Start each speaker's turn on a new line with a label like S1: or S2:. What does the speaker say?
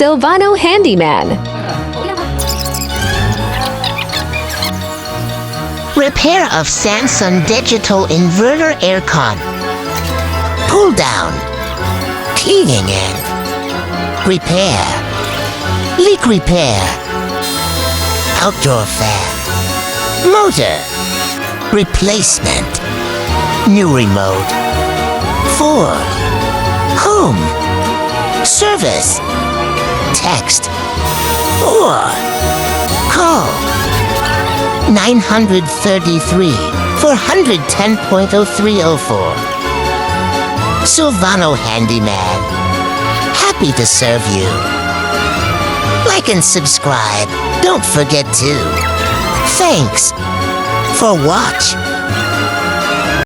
S1: Silvano Handyman.
S2: Repair of Samsung Digital Inverter Aircon. Pull down. Cleaning in. Repair. Leak repair. Outdoor fan. Motor. Replacement. New remote. 4. Home. Service. Text. Or call 933 410.0304. Silvano Handyman. Happy to serve you. Like and subscribe. Don't forget to. Thanks for watch.